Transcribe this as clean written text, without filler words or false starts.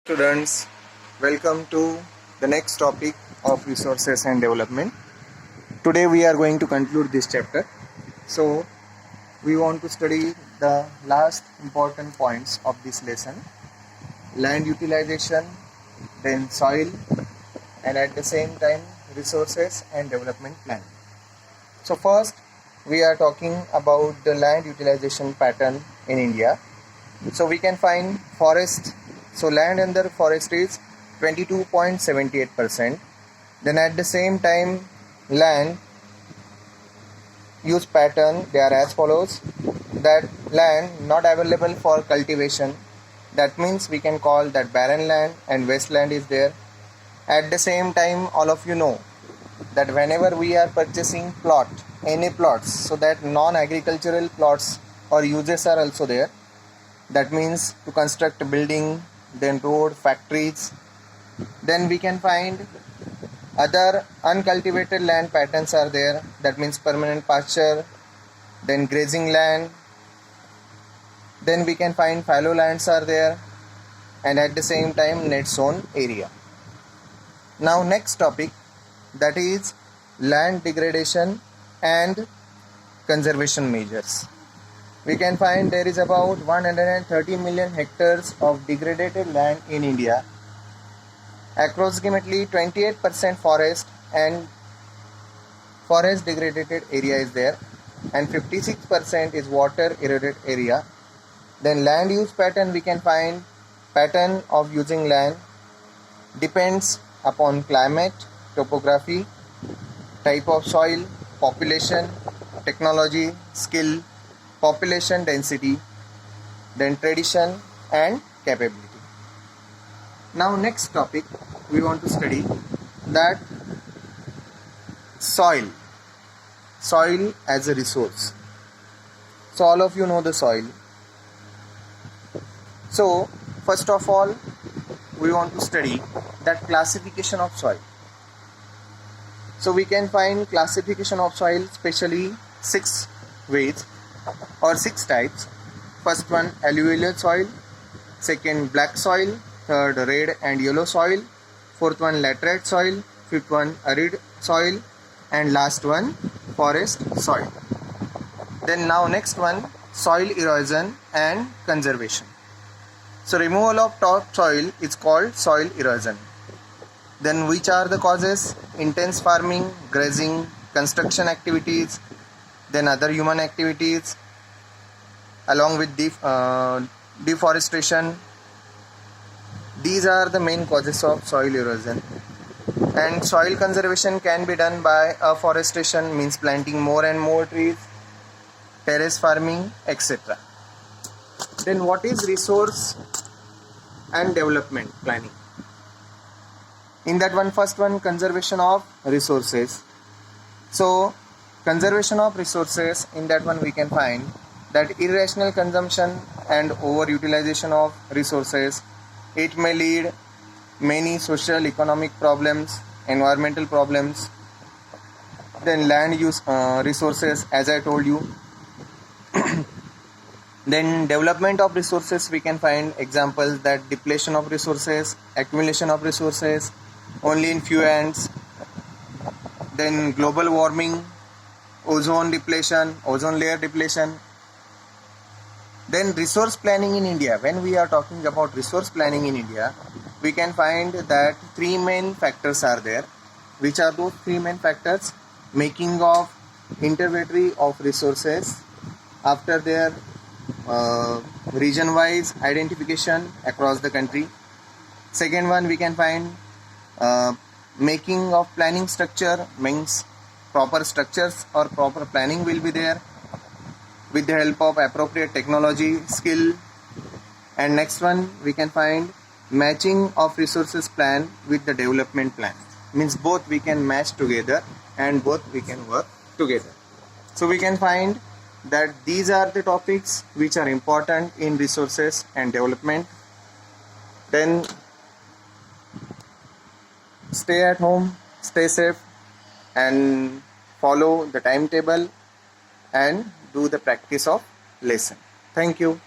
Students, welcome to the next topic of resources and development. Today we are going to conclude this chapter. So we want to study the last important points of this lesson: land utilization, then soil, and at the same time resources and development plan. So first we are talking about the land utilization pattern in India. So we can find forest. So land under forest is 22.78%. Then at the same time land use pattern, they are as follows: that land not available for cultivation, that means we can call that barren land and wasteland is there. At the same time, all of you know that whenever we are purchasing any plots, so that non-agricultural plots or uses are also there. That means to construct a building, then road, factories. Then we can find other uncultivated land patterns are there. That means permanent pasture, then grazing land. Then we can find fallow lands are there, and at the same time net zone area. Now next topic, that is land degradation and conservation measures. We can find there is about 130 million hectares of degraded land in India. Approximately 28% forest and forest degraded area is there, and 56% is water eroded area. Then land use pattern, we can find pattern of using land depends upon climate, topography, type of soil, population, technology, skill, population density, then tradition and capability. Now next topic we want to study that soil as a resource. So all of you know the soil. So first of all we want to study that classification of soil. So we can find classification of soil especially 6 ways or 6 types. First one, alluvial soil. Second, black soil. Third, red and yellow soil. Fourth one, laterite soil. Fifth one, arid soil. And last one, forest soil. Then now next one, soil erosion and conservation. So removal of topsoil is called soil erosion. Then which are the causes? Intense farming, grazing, construction activities, then other human activities, along with deforestation. These are the main causes of soil erosion. And soil conservation can be done by afforestation, means planting more and more trees, terrace farming, etc. Then what is resource and development planning? In that one, first one, conservation of resources. So conservation of resources, in that one we can find that irrational consumption and overutilization of resources, it may lead many social economic problems, environmental problems. Then land use resources, as I told you. Then development of resources, we can find examples that depletion of resources, accumulation of resources only in few hands. Then global warming, ozone depletion, ozone layer depletion. Then resource planning in India. When we are talking about resource planning in India, we can find that 3 main factors are there. Which are those 3 main factors? Making of inventory of resources after their region-wise identification across the country. Second one, we can find making of planning structure, means proper structures or proper planning will be there with the help of appropriate technology, skill. And next one, we can find matching of resources plan with the development plan, means both we can match together and both we can work together. So we can find that these are the topics which are important in resources and development. Then stay at home, stay safe, and follow the timetable and do the practice of lesson. Thank you.